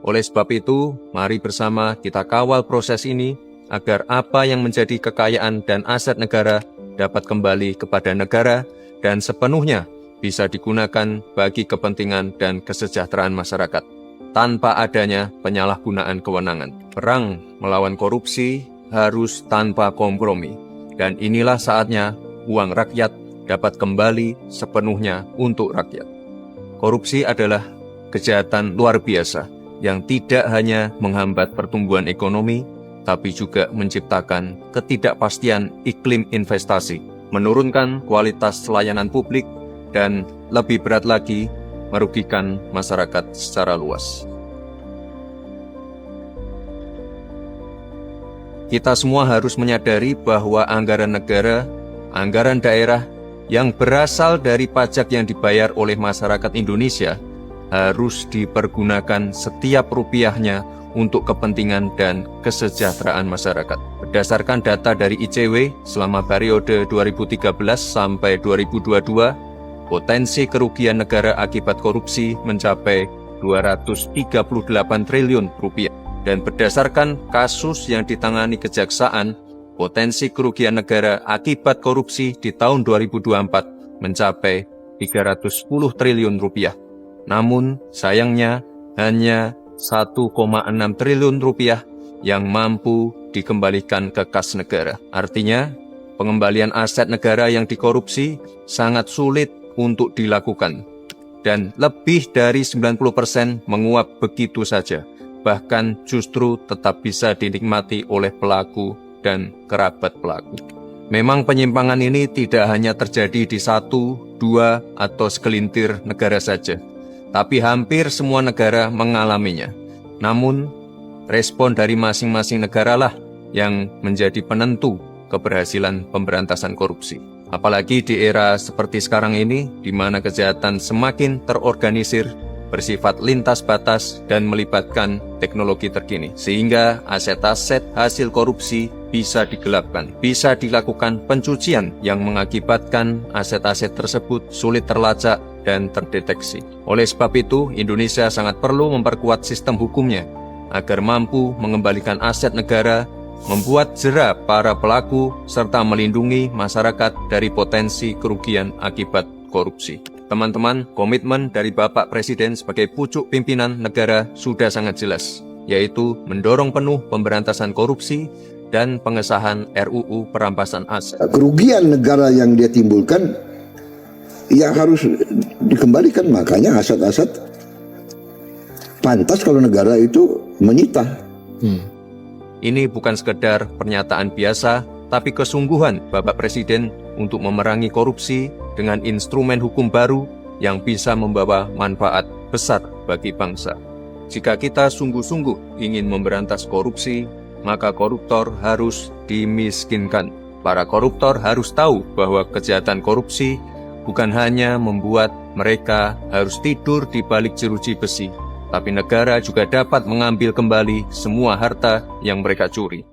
Oleh sebab itu, mari bersama kita kawal proses ini agar apa yang menjadi kekayaan dan aset negara dapat kembali kepada negara dan sepenuhnya bisa digunakan bagi kepentingan dan kesejahteraan masyarakat, tanpa adanya penyalahgunaan kewenangan. Perang melawan korupsi harus tanpa kompromi, dan inilah saatnya uang rakyat dapat kembali sepenuhnya untuk rakyat. Korupsi adalah kejahatan luar biasa yang tidak hanya menghambat pertumbuhan ekonomi, tapi juga menciptakan ketidakpastian iklim investasi, menurunkan kualitas layanan publik, dan lebih berat lagi, merugikan masyarakat secara luas. Kita semua harus menyadari bahwa anggaran negara, anggaran daerah yang berasal dari pajak yang dibayar oleh masyarakat Indonesia harus dipergunakan setiap rupiahnya untuk kepentingan dan kesejahteraan masyarakat. Berdasarkan data dari ICW, selama periode 2013 sampai 2022, potensi kerugian negara akibat korupsi mencapai 238 triliun rupiah. Dan berdasarkan kasus yang ditangani kejaksaan, potensi kerugian negara akibat korupsi di tahun 2024 mencapai 310 triliun rupiah. Namun, sayangnya hanya 1,6 triliun rupiah yang mampu dikembalikan ke kas negara. Artinya, pengembalian aset negara yang dikorupsi sangat sulit untuk dilakukan. Dan lebih dari 90% menguap begitu saja. Bahkan justru tetap bisa dinikmati oleh pelaku dan kerabat pelaku. Memang penyimpangan ini tidak hanya terjadi di 1, 2, atau segelintir negara saja, tapi hampir semua negara mengalaminya. Namun, respon dari masing-masing negaralah yang menjadi penentu keberhasilan pemberantasan korupsi. Apalagi di era seperti sekarang ini, di mana kejahatan semakin terorganisir, bersifat lintas batas, dan melibatkan teknologi terkini. Sehingga aset-aset hasil korupsi bisa digelapkan, bisa dilakukan pencucian yang mengakibatkan aset-aset tersebut sulit terlacak dan terdeteksi. Oleh sebab itu, Indonesia sangat perlu memperkuat sistem hukumnya agar mampu mengembalikan aset negara, membuat jera para pelaku, serta melindungi masyarakat dari potensi kerugian akibat korupsi. Teman-teman, komitmen dari Bapak Presiden sebagai pucuk pimpinan negara sudah sangat jelas, yaitu mendorong penuh pemberantasan korupsi dan pengesahan RUU perampasan aset. Kerugian negara yang dia timbulkan ya harus dikembalikan, makanya aset-aset pantas kalau negara itu menyita. Ini bukan sekedar pernyataan biasa, tapi kesungguhan Bapak Presiden untuk memerangi korupsi dengan instrumen hukum baru yang bisa membawa manfaat besar bagi bangsa. Jika kita sungguh-sungguh ingin memberantas korupsi, maka koruptor harus dimiskinkan. Para koruptor harus tahu bahwa kejahatan korupsi bukan hanya membuat mereka harus tidur di balik jeruji besi, tapi negara juga dapat mengambil kembali semua harta yang mereka curi.